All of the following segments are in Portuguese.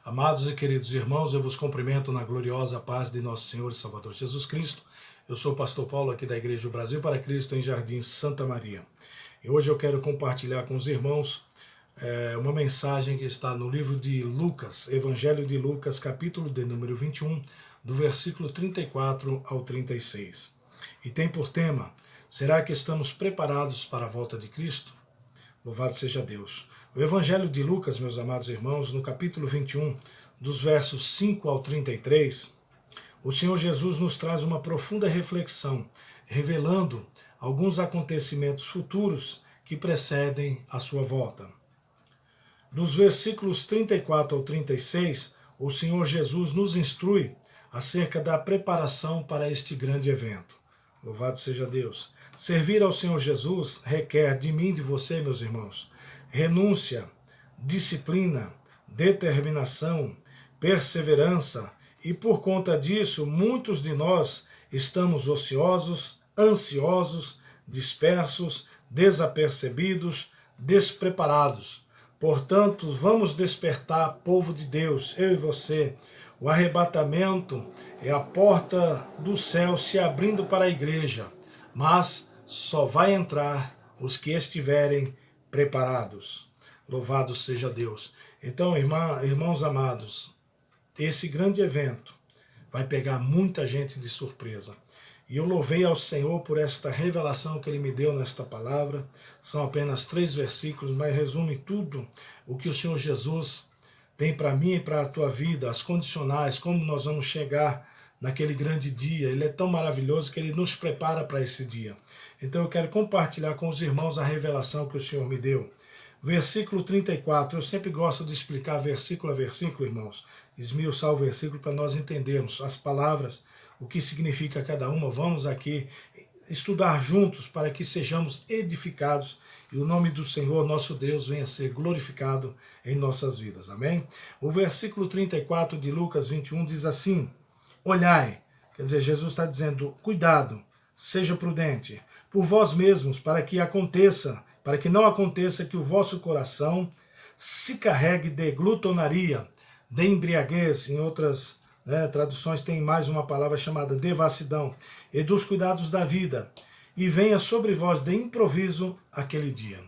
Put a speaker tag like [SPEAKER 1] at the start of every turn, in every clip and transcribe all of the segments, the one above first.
[SPEAKER 1] Amados e queridos irmãos, eu vos cumprimento na gloriosa paz de nosso Senhor e Salvador Jesus Cristo. Eu sou o pastor Paulo aqui da Igreja do Brasil para Cristo em Jardim Santa Maria. E hoje eu quero compartilhar com os irmãos uma mensagem que está no livro de Lucas, Evangelho de Lucas, capítulo de número 21, do versículo 34 ao 36. E tem por tema: será que estamos preparados para a volta de Cristo? Louvado seja Deus. O Evangelho de Lucas, meus amados irmãos, no capítulo 21, dos versos 5 ao 33, o Senhor Jesus nos traz uma profunda reflexão, revelando alguns acontecimentos futuros que precedem a sua volta. Dos versículos 34 ao 36, o Senhor Jesus nos instrui acerca da preparação para este grande evento. Louvado seja Deus. Servir ao Senhor Jesus requer de mim e de você, meus irmãos, renúncia, disciplina, determinação, perseverança, e por conta disso, muitos de nós estamos ociosos, ansiosos, dispersos, desapercebidos, despreparados. Portanto, vamos despertar, povo de Deus, eu e você. O arrebatamento é a porta do céu se abrindo para a igreja, mas só vai entrar os que estiverem preparados. Louvado seja Deus. Então, irmãos amados, esse grande evento vai pegar muita gente de surpresa. E eu louvei ao Senhor por esta revelação que Ele me deu nesta palavra. São apenas 3 versículos, mas resume tudo o que o Senhor Jesus tem para mim e para a tua vida, as condicionais, como nós vamos chegar naquele grande dia. Ele é tão maravilhoso que Ele nos prepara para esse dia. Então eu quero compartilhar com os irmãos a revelação que o Senhor me deu. Versículo 34, eu sempre gosto de explicar versículo a versículo, irmãos, esmiuçar o versículo para nós entendermos as palavras, o que significa cada uma. Vamos aqui estudar juntos para que sejamos edificados e o nome do Senhor, nosso Deus, venha a ser glorificado em nossas vidas. Amém? O versículo 34 de Lucas 21 diz assim: olhai, quer dizer, Jesus está dizendo, cuidado, seja prudente, por vós mesmos, para que não aconteça que o vosso coração se carregue de glutonaria, de embriaguez, em outras traduções tem mais uma palavra chamada devassidão, e dos cuidados da vida, e venha sobre vós de improviso aquele dia.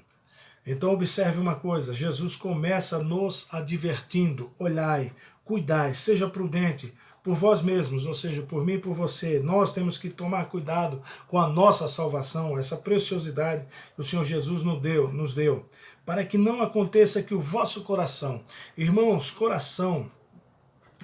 [SPEAKER 1] Então observe uma coisa, Jesus começa nos advertindo, olhai, cuidai, seja prudente, por vós mesmos, ou seja, por mim e por você. Nós temos que tomar cuidado com a nossa salvação, essa preciosidade que o Senhor Jesus nos deu, para que não aconteça que o vosso coração, irmãos, coração,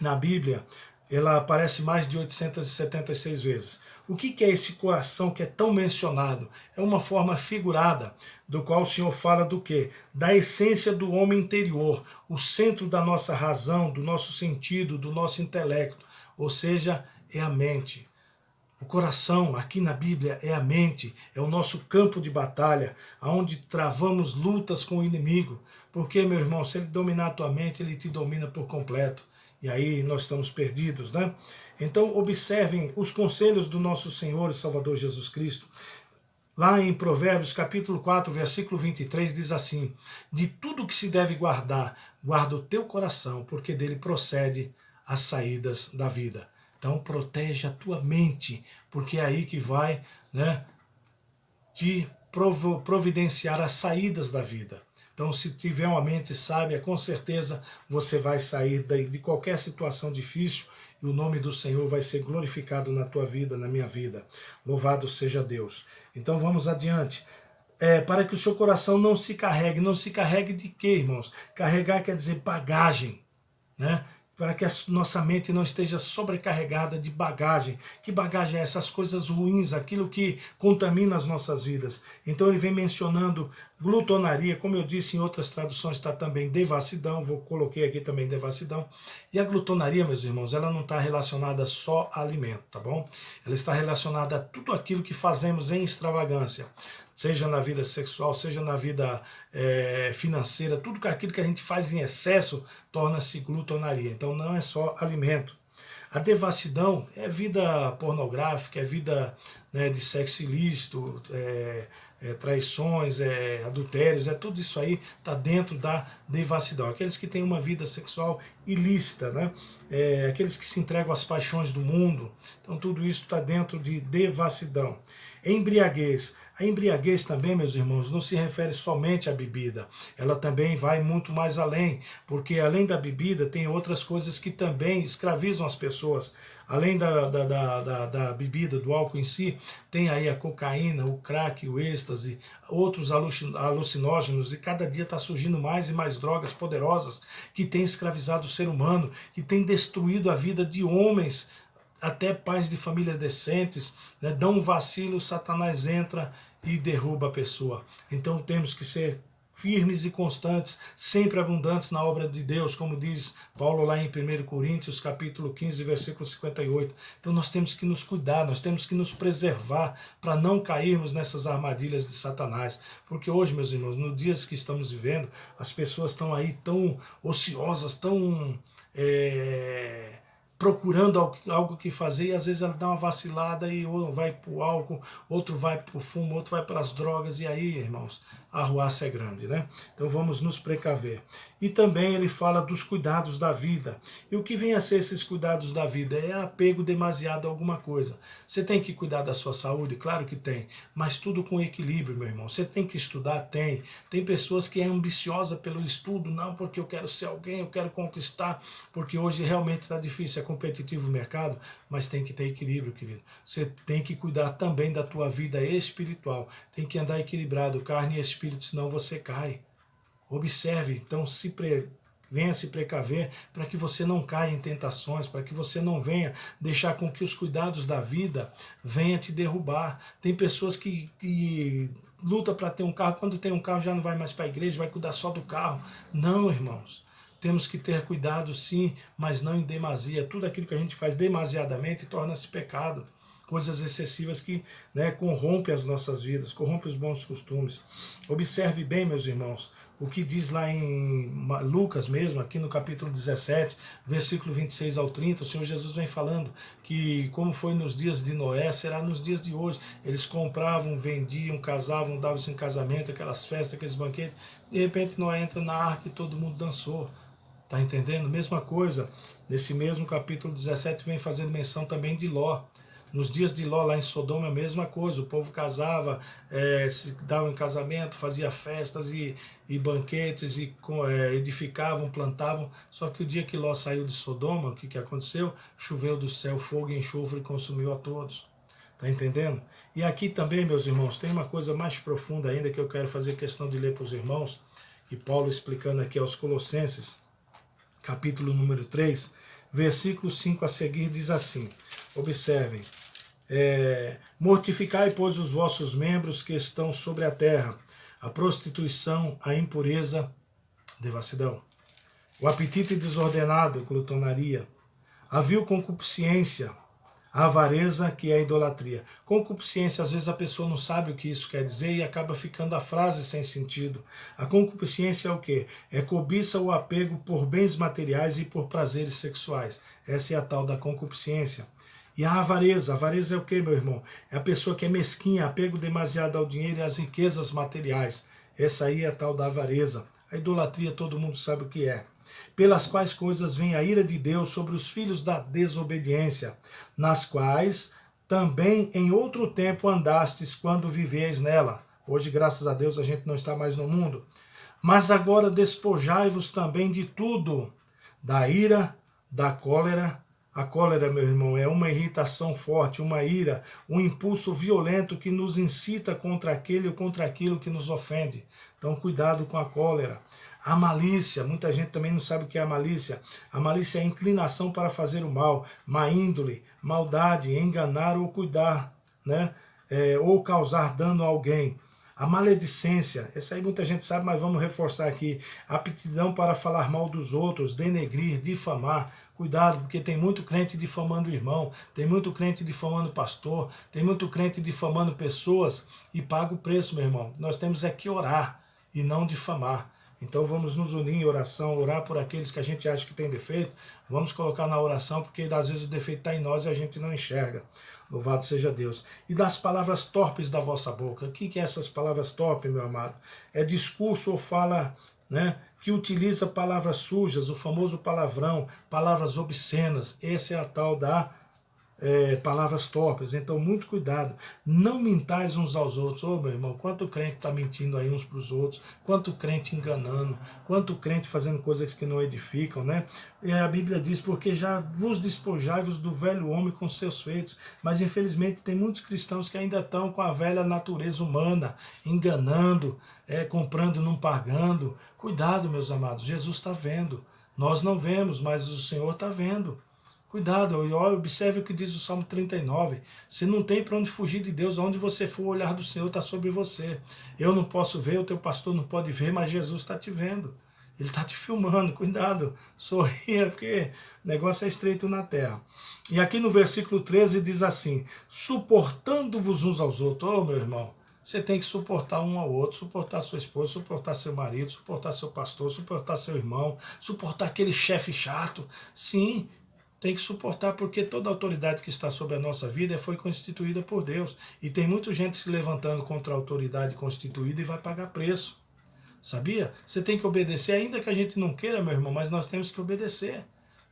[SPEAKER 1] na Bíblia, ela aparece mais de 876 vezes. O que é esse coração que é tão mencionado? É uma forma figurada, do qual o Senhor fala do quê? Da essência do homem interior, o centro da nossa razão, do nosso sentido, do nosso intelecto, ou seja, é a mente. O coração, aqui na Bíblia, é a mente, é o nosso campo de batalha, onde travamos lutas com o inimigo. Porque, meu irmão, se ele dominar a tua mente, ele te domina por completo. E aí nós estamos perdidos, né? Então observem os conselhos do nosso Senhor e Salvador Jesus Cristo. Lá em Provérbios capítulo 4, versículo 23, diz assim: de tudo que se deve guardar, guarda o teu coração, porque dele procede as saídas da vida. Então protege a tua mente, porque é aí que vai te providenciar as saídas da vida. Então, se tiver uma mente sábia, com certeza você vai sair de qualquer situação difícil e o nome do Senhor vai ser glorificado na tua vida, na minha vida. Louvado seja Deus. Então, vamos adiante. Para que o seu coração não se carregue. Não se carregue de quê, irmãos? Carregar quer dizer bagagem, né? Para que a nossa mente não esteja sobrecarregada de bagagem. Que bagagem é essas coisas ruins, aquilo que contamina as nossas vidas? Então ele vem mencionando glutonaria, como eu disse em outras traduções está também devassidão, coloquei aqui também devassidão. E a glutonaria, meus irmãos, ela não está relacionada só a alimento, tá bom? Ela está relacionada a tudo aquilo que fazemos em extravagância. Seja na vida sexual, seja na vida financeira, tudo aquilo que a gente faz em excesso torna-se glutonaria. Então não é só alimento. A devassidão é vida pornográfica, é vida, né, de sexo ilícito, traições, adultérios, tudo isso aí está dentro da devassidão. Aqueles que têm uma vida sexual ilícita, né? Aqueles que se entregam às paixões do mundo. Então tudo isso está dentro de devassidão. Embriaguez. A embriaguez também, meus irmãos, não se refere somente à bebida. Ela também vai muito mais além, porque além da bebida tem outras coisas que também escravizam as pessoas. Além da bebida, do álcool em si, tem aí a cocaína, o crack, o êxtase, outros alucinógenos, e cada dia está surgindo mais e mais drogas poderosas que têm escravizado o ser humano, que têm destruído a vida de homens, até pais de famílias decentes, né? Dão um vacilo, Satanás entra e derruba a pessoa. Então temos que ser firmes e constantes, sempre abundantes na obra de Deus, como diz Paulo lá em 1 Coríntios, capítulo 15, versículo 58. Então nós temos que nos cuidar, nós temos que nos preservar para não cairmos nessas armadilhas de Satanás. Porque hoje, meus irmãos, nos dias que estamos vivendo, as pessoas estão aí tão ociosas, tão procurando algo que fazer, e às vezes ela dá uma vacilada e ou vai para o álcool, outro vai para o fumo, outro vai para as drogas, e aí, irmãos, a arruaça é grande, né? Então vamos nos precaver. E também ele fala dos cuidados da vida. E o que vem a ser esses cuidados da vida? É apego demasiado a alguma coisa. Você tem que cuidar da sua saúde? Claro que tem, mas tudo com equilíbrio, meu irmão. Você tem que estudar? Tem. Tem pessoas que é ambiciosa pelo estudo, não porque eu quero ser alguém, eu quero conquistar, porque hoje realmente está difícil, é competitivo o mercado, mas tem que ter equilíbrio, querido. Você tem que cuidar também da tua vida espiritual. Tem que andar equilibrado, carne e espírito, senão você cai. Observe, então venha se precaver para que você não caia em tentações, para que você não venha deixar com que os cuidados da vida venham te derrubar. Tem pessoas que lutam para ter um carro, quando tem um carro já não vai mais para a igreja, vai cuidar só do carro. Não, irmãos. Temos que ter cuidado sim, mas não em demasia. Tudo aquilo que a gente faz demasiadamente torna-se pecado. Coisas excessivas que, né, corrompem as nossas vidas, corrompem os bons costumes. Observe bem, meus irmãos, o que diz lá em Lucas mesmo, aqui no capítulo 17, versículo 26 ao 30, o Senhor Jesus vem falando que como foi nos dias de Noé, será nos dias de hoje. Eles compravam, vendiam, casavam, davam-se em casamento, aquelas festas, aqueles banquetes. De repente Noé entra na arca e todo mundo dançou. Está entendendo? Mesma coisa, nesse mesmo capítulo 17 vem fazendo menção também de Ló. Nos dias de Ló, lá em Sodoma, a mesma coisa. O povo casava, se dava em casamento, fazia festas e banquetes, e edificavam, plantavam. Só que o dia que Ló saiu de Sodoma, o que aconteceu? Choveu do céu fogo e enxofre e consumiu a todos. Está entendendo? E aqui também, meus irmãos, tem uma coisa mais profunda ainda que eu quero fazer questão de ler para os irmãos, que Paulo explicando aqui aos Colossenses, capítulo número 3, versículo 5 a seguir, diz assim, observem, mortificai, pois, os vossos membros que estão sobre a terra, a prostituição, a impureza, devassidão, o apetite desordenado, glutonaria, a vil concupiscência, a avareza, que é a idolatria. Concupiscência, às vezes a pessoa não sabe o que isso quer dizer e acaba ficando a frase sem sentido. A concupiscência é o quê? É cobiça ou apego por bens materiais e por prazeres sexuais. Essa é a tal da concupiscência. E a avareza é o quê, meu irmão? É a pessoa que é mesquinha, apego demasiado ao dinheiro e às riquezas materiais. Essa aí é a tal da avareza. A idolatria todo mundo sabe o que é. Pelas quais coisas vem a ira de Deus sobre os filhos da desobediência, nas quais também em outro tempo andastes quando viveis nela. Hoje, graças a Deus, a gente não está mais no mundo. Mas agora despojai-vos também de tudo, da ira, da cólera. A cólera, meu irmão, é uma irritação forte, uma ira, um impulso violento que nos incita contra aquele ou contra aquilo que nos ofende. Então, cuidado com a cólera. A malícia, muita gente também não sabe o que é a malícia. A malícia é a inclinação para fazer o mal, má índole, maldade, enganar ou cuidar, né? Ou causar dano a alguém. A maledicência, essa aí muita gente sabe, mas vamos reforçar aqui. A aptidão para falar mal dos outros, denegrir, difamar. Cuidado, porque tem muito crente difamando o irmão, tem muito crente difamando o pastor, tem muito crente difamando pessoas e paga o preço, meu irmão. Nós temos é que orar e não difamar. Então vamos nos unir em oração, orar por aqueles que a gente acha que tem defeito, vamos colocar na oração, porque às vezes o defeito está em nós e a gente não enxerga. Louvado seja Deus. E das palavras torpes da vossa boca. O que é essas palavras torpes, meu amado? É discurso ou fala, né, que utiliza palavras sujas, o famoso palavrão, palavras obscenas. Essa é a tal da palavras torpes. Então, muito cuidado. Não mintais uns aos outros. Ô, meu irmão, quanto crente está mentindo aí uns para os outros, quanto crente enganando, quanto crente fazendo coisas que não edificam, né? E a Bíblia diz, porque já vos despojai-vos do velho homem com seus feitos. Mas, infelizmente, tem muitos cristãos que ainda estão com a velha natureza humana, enganando, comprando e não pagando. Cuidado, meus amados, Jesus está vendo. Nós não vemos, mas o Senhor está vendo. Cuidado, observe o que diz o Salmo 39. Você não tem para onde fugir de Deus. Onde você for, o olhar do Senhor está sobre você. Eu não posso ver, o teu pastor não pode ver, mas Jesus está te vendo. Ele está te filmando. Cuidado, sorria, porque o negócio é estreito na terra. E aqui no versículo 13 diz assim, suportando-vos uns aos outros. Ô, meu irmão, você tem que suportar um ao outro, suportar sua esposa, suportar seu marido, suportar seu pastor, suportar seu irmão, suportar aquele chefe chato. Sim, tem que suportar, porque toda autoridade que está sobre a nossa vida foi constituída por Deus. E tem muita gente se levantando contra a autoridade constituída e vai pagar preço. Sabia? Você tem que obedecer, ainda que a gente não queira, meu irmão, mas nós temos que obedecer.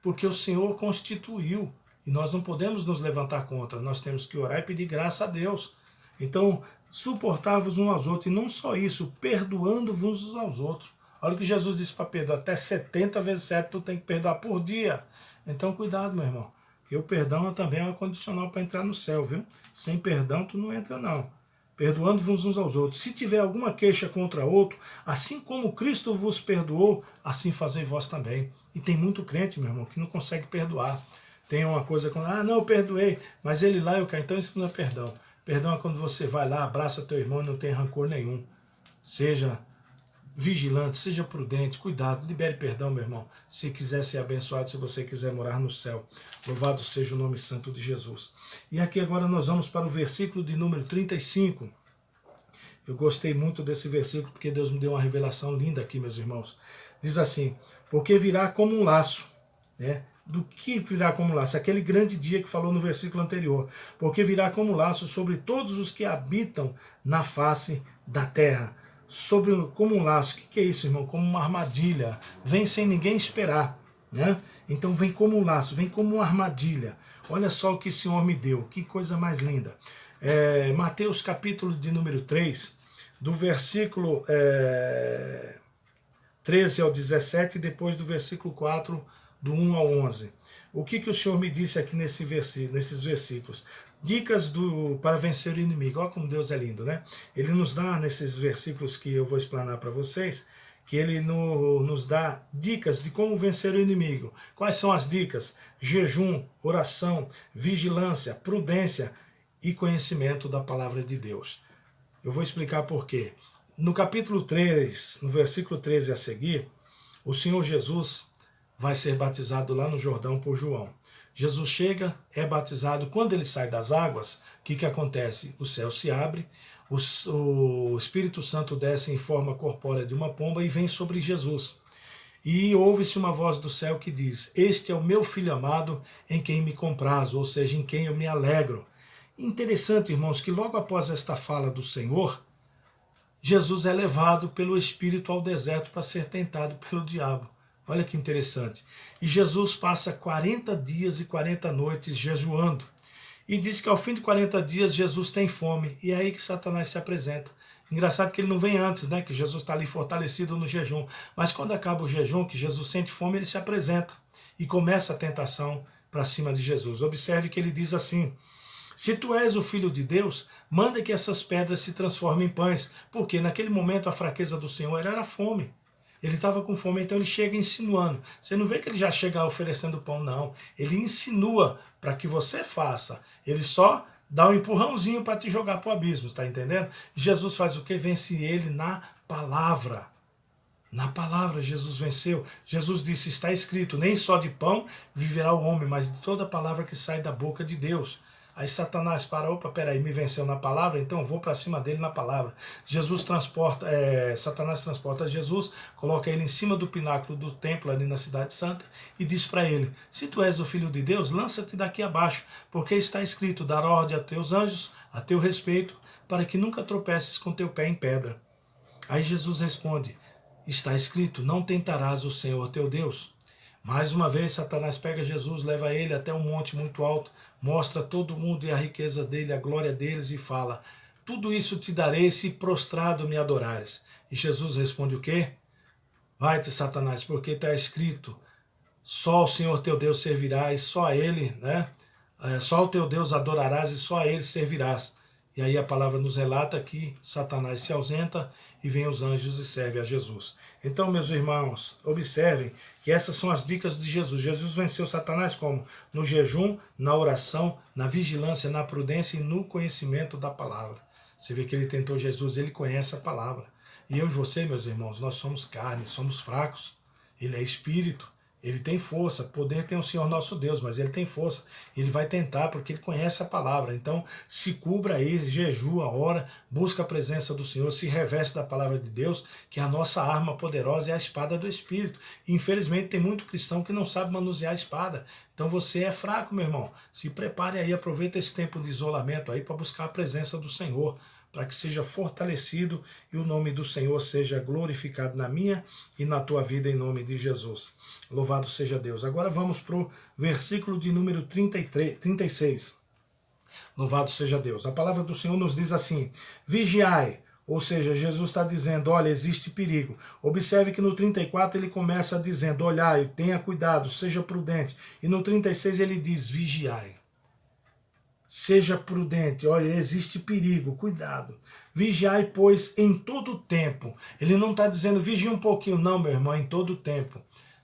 [SPEAKER 1] Porque o Senhor constituiu. E nós não podemos nos levantar contra. Nós temos que orar e pedir graça a Deus. Então, suportar-vos uns aos outros. E não só isso, perdoando-vos uns aos outros. Olha o que Jesus disse para Pedro, até 70 vezes 7 tu tem que perdoar por dia. Então cuidado, meu irmão, porque o perdão também é uma condicional para entrar no céu, viu? Sem perdão tu não entra não. Perdoando-vos uns aos outros. Se tiver alguma queixa contra outro, assim como Cristo vos perdoou, assim fazei vós também. E tem muito crente, meu irmão, que não consegue perdoar. Tem uma coisa como, não, eu perdoei, mas ele lá eu caí, então isso não é perdão. Perdão é quando você vai lá, abraça teu irmão e não tem rancor nenhum. Seja vigilante, seja prudente, cuidado, libere perdão, meu irmão, se quiser ser abençoado, se você quiser morar no céu. Louvado seja o nome santo de Jesus. E aqui agora nós vamos para o versículo de número 35. Eu gostei muito desse versículo, porque Deus me deu uma revelação linda aqui, meus irmãos. Diz assim, porque virá como um laço, né? Do que virá como um laço? Aquele grande dia que falou no versículo anterior. Porque virá como um laço sobre todos os que habitam na face da terra. Como um laço. O que é isso, irmão? Como uma armadilha. Vem sem ninguém esperar, né? Então vem como um laço, vem como uma armadilha. Olha só o que o Senhor me deu, que coisa mais linda. Mateus capítulo de número 3, do versículo 13 ao 17, e depois do versículo 4, do 1 ao 11. O que o Senhor me disse aqui nesses versículos? Dicas para vencer o inimigo. Olha como Deus é lindo, né? Ele nos dá, nesses versículos que eu vou explanar para vocês, que ele nos dá dicas de como vencer o inimigo. Quais são as dicas? Jejum, oração, vigilância, prudência e conhecimento da palavra de Deus. Eu vou explicar por quê. No capítulo 3, no versículo 13 a seguir, o Senhor Jesus vai ser batizado lá no Jordão por João. Jesus chega, é batizado. Quando ele sai das águas, o que acontece? O céu se abre, o Espírito Santo desce em forma corpórea de uma pomba e vem sobre Jesus. E ouve-se uma voz do céu que diz, este é o meu Filho amado, em quem me comprazo, ou seja, em quem eu me alegro. Interessante, irmãos, que logo após esta fala do Senhor, Jesus é levado pelo Espírito ao deserto para ser tentado pelo diabo. Olha que interessante. E Jesus passa 40 dias e 40 noites jejuando. E diz que ao fim de 40 dias Jesus tem fome. E é aí que Satanás se apresenta. Engraçado que ele não vem antes, né? Que Jesus está ali fortalecido no jejum. Mas quando acaba o jejum, que Jesus sente fome, ele se apresenta. E começa a tentação para cima de Jesus. Observe que ele diz assim, se tu és o Filho de Deus, manda que essas pedras se transformem em pães. Porque naquele momento a fraqueza do Senhor era a fome. Ele estava com fome, então ele chega insinuando. Você não vê que ele já chega oferecendo pão, não. Ele insinua para que você faça. Ele só dá um empurrãozinho para te jogar para o abismo, está entendendo? Jesus faz o que? Vence ele na palavra. Na palavra Jesus venceu. Jesus disse, está escrito, nem só de pão viverá o homem, mas de toda palavra que sai da boca de Deus. Aí Satanás para, opa, peraí, me venceu na palavra, então eu vou para cima dele na palavra. Satanás transporta Jesus, coloca ele em cima do pináculo do templo ali na cidade santa e diz para ele: se tu és o filho de Deus, lança-te daqui abaixo, porque está escrito: dar ordem a teus anjos a teu respeito, para que nunca tropeces com teu pé em pedra. Aí Jesus responde: está escrito: não tentarás o Senhor teu Deus. Mais uma vez, Satanás pega Jesus, leva ele até um monte muito alto, mostra todo mundo e a riqueza dele, a glória deles e fala: tudo isso te darei se prostrado me adorares. E Jesus responde o quê? Vai-te, Satanás, porque está escrito: só o Senhor teu Deus servirás, só a ele, né? Só o teu Deus adorarás e só a ele servirás. E aí a palavra nos relata que Satanás se ausenta e vem os anjos e serve a Jesus. Então, meus irmãos, observem que essas são as dicas de Jesus. Jesus venceu Satanás como? No jejum, na oração, na vigilância, na prudência e no conhecimento da palavra. Você vê que ele tentou Jesus, ele conhece a palavra. E eu e você, meus irmãos, nós somos carne, somos fracos. Ele é espírito. Ele tem força, poder tem o Senhor nosso Deus, mas ele tem força. Ele vai tentar porque ele conhece a palavra. Então, se cubra aí, jejua, ora, busca a presença do Senhor, se reveste da palavra de Deus, que a nossa arma poderosa é a espada do Espírito. E, infelizmente, tem muito cristão que não sabe manusear a espada. Então, você é fraco, meu irmão. Se prepare aí, aproveita esse tempo de isolamento aí para buscar a presença do Senhor, para que seja fortalecido e o nome do Senhor seja glorificado na minha e na tua vida, em nome de Jesus. Louvado seja Deus. Agora vamos para o versículo de número 36. Louvado seja Deus. A palavra do Senhor nos diz assim: vigiai. Ou seja, Jesus está dizendo: olha, existe perigo. Observe que no 34 ele começa dizendo: olhai, tenha cuidado, seja prudente. E no 36 ele diz: vigiai. Seja prudente, olha, existe perigo, cuidado. Vigiai, pois, em todo o tempo. Ele não está dizendo vigie um pouquinho, não, meu irmão, em todo o tempo.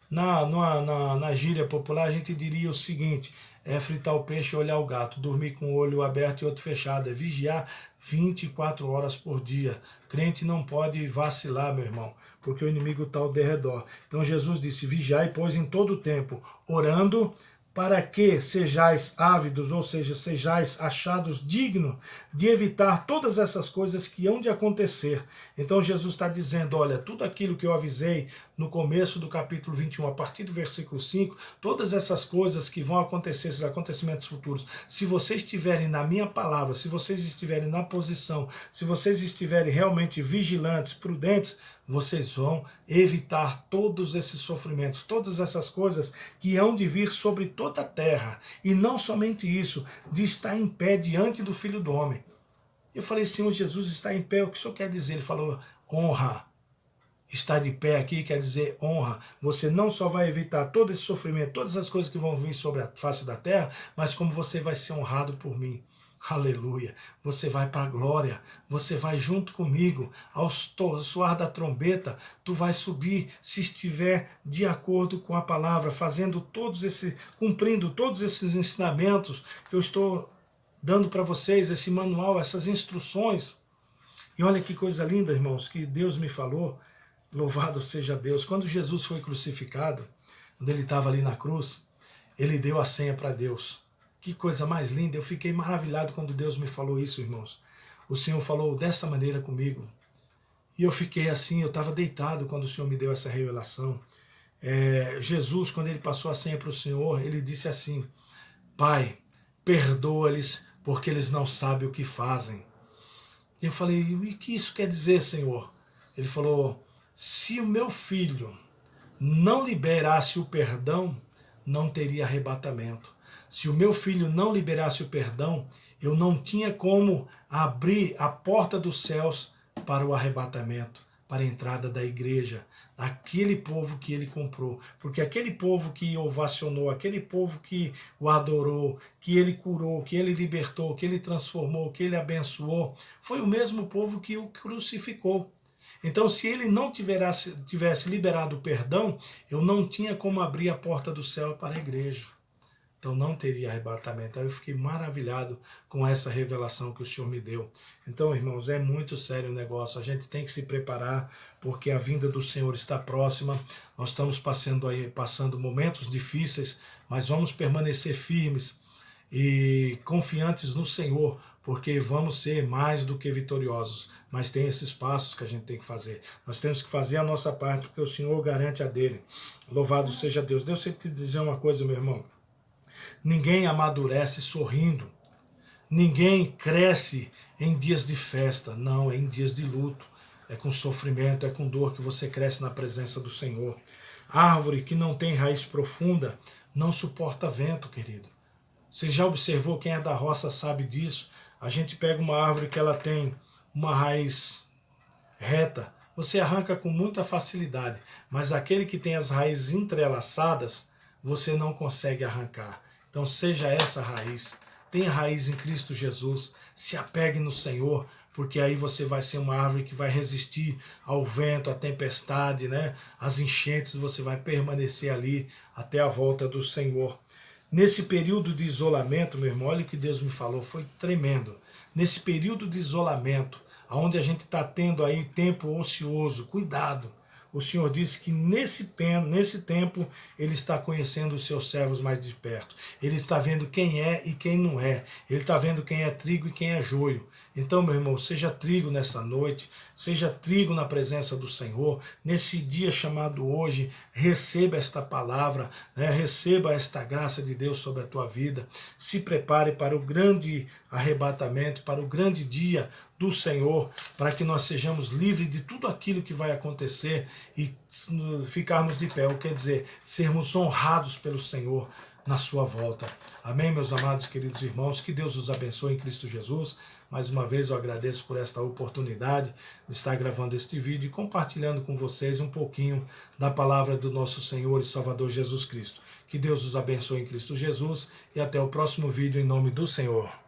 [SPEAKER 1] Na gíria popular a gente diria o seguinte: é fritar o peixe e olhar o gato, dormir com o olho aberto e outro fechado, é vigiar 24 horas por dia. Crente não pode vacilar, meu irmão, porque o inimigo está ao derredor. Então Jesus disse: vigiai, pois, em todo o tempo, orando, para que sejais ávidos, ou seja, sejais achados dignos de evitar todas essas coisas que hão de acontecer. Então Jesus está dizendo: olha, tudo aquilo que eu avisei no começo do capítulo 21, a partir do versículo 5, todas essas coisas que vão acontecer, esses acontecimentos futuros, se vocês estiverem na minha palavra, se vocês estiverem na posição, se vocês estiverem realmente vigilantes, prudentes, vocês vão evitar todos esses sofrimentos, todas essas coisas que hão de vir sobre toda a terra. E não somente isso, de estar em pé diante do Filho do Homem. Eu falei: Senhor Jesus, está em pé, o que o Senhor quer dizer? Ele falou: honra. Estar de pé aqui quer dizer honra. Você não só vai evitar todo esse sofrimento, todas as coisas que vão vir sobre a face da terra, mas como você vai ser honrado por mim. Aleluia, você vai para a glória, você vai junto comigo, ao soar da trombeta, tu vai subir se estiver de acordo com a palavra, cumprindo todos esses ensinamentos que eu estou dando para vocês, esse manual, essas instruções. E olha que coisa linda, irmãos, que Deus me falou, louvado seja Deus. Quando Jesus foi crucificado, quando ele estava ali na cruz, ele deu a senha para Deus. Que coisa mais linda, eu fiquei maravilhado quando Deus me falou isso, irmãos. O Senhor falou dessa maneira comigo. E eu fiquei assim, eu estava deitado quando o Senhor me deu essa revelação. Jesus, quando ele passou a senha para o Senhor, ele disse assim: Pai, perdoa-lhes, porque eles não sabem o que fazem. E eu falei: e o que isso quer dizer, Senhor? Ele falou: se o meu filho não liberasse o perdão, não teria arrebatamento. Se o meu filho não liberasse o perdão, eu não tinha como abrir a porta dos céus para o arrebatamento, para a entrada da igreja, aquele povo que ele comprou. Porque aquele povo que ovacionou, aquele povo que o adorou, que ele curou, que ele libertou, que ele transformou, que ele abençoou, foi o mesmo povo que o crucificou. Então, se ele não tivesse liberado o perdão, eu não tinha como abrir a porta do céu para a igreja. Então não teria arrebatamento. Aí eu fiquei maravilhado com essa revelação que o Senhor me deu. Então, irmãos, é muito sério o negócio. A gente tem que se preparar, porque a vinda do Senhor está próxima. Nós estamos passando momentos difíceis, mas vamos permanecer firmes. e confiantes no Senhor, porque vamos ser mais do que vitoriosos. Mas tem esses passos que a gente tem que fazer. Nós temos que fazer a nossa parte, porque o Senhor garante a dele. Louvado seja Deus. Deus, eu te dizer uma coisa, meu irmão. Ninguém amadurece sorrindo. Ninguém cresce em dias de festa. Não, é em dias de luto. É com sofrimento, é com dor que você cresce na presença do Senhor. Árvore que não tem raiz profunda não suporta vento, querido. Você já observou, quem é da roça sabe disso. A gente pega uma árvore que ela tem uma raiz reta, você arranca com muita facilidade, mas aquele que tem as raízes entrelaçadas, você não consegue arrancar. Então seja essa raiz, tenha raiz em Cristo Jesus, se apegue no Senhor, porque aí você vai ser uma árvore que vai resistir ao vento, à tempestade, né? Às enchentes, você vai permanecer ali até a volta do Senhor. Nesse período de isolamento, meu irmão, olha o que Deus me falou, foi tremendo. Nesse período de isolamento, onde a gente está tendo aí tempo ocioso, cuidado. O Senhor disse que nesse tempo Ele está conhecendo os seus servos mais de perto. Ele está vendo quem é e quem não é. Ele está vendo quem é trigo e quem é joio. Então, meu irmão, seja trigo nessa noite, seja trigo na presença do Senhor. Nesse dia chamado hoje, receba esta palavra, né? Receba esta graça de Deus sobre a tua vida. Se prepare para o grande arrebatamento, para o grande dia do Senhor, para que nós sejamos livres de tudo aquilo que vai acontecer e ficarmos de pé, quer dizer, sermos honrados pelo Senhor na sua volta. Amém, meus amados queridos irmãos, que Deus os abençoe em Cristo Jesus. Mais uma vez eu agradeço por esta oportunidade de estar gravando este vídeo e compartilhando com vocês um pouquinho da palavra do nosso Senhor e Salvador Jesus Cristo. Que Deus os abençoe em Cristo Jesus e até o próximo vídeo em nome do Senhor.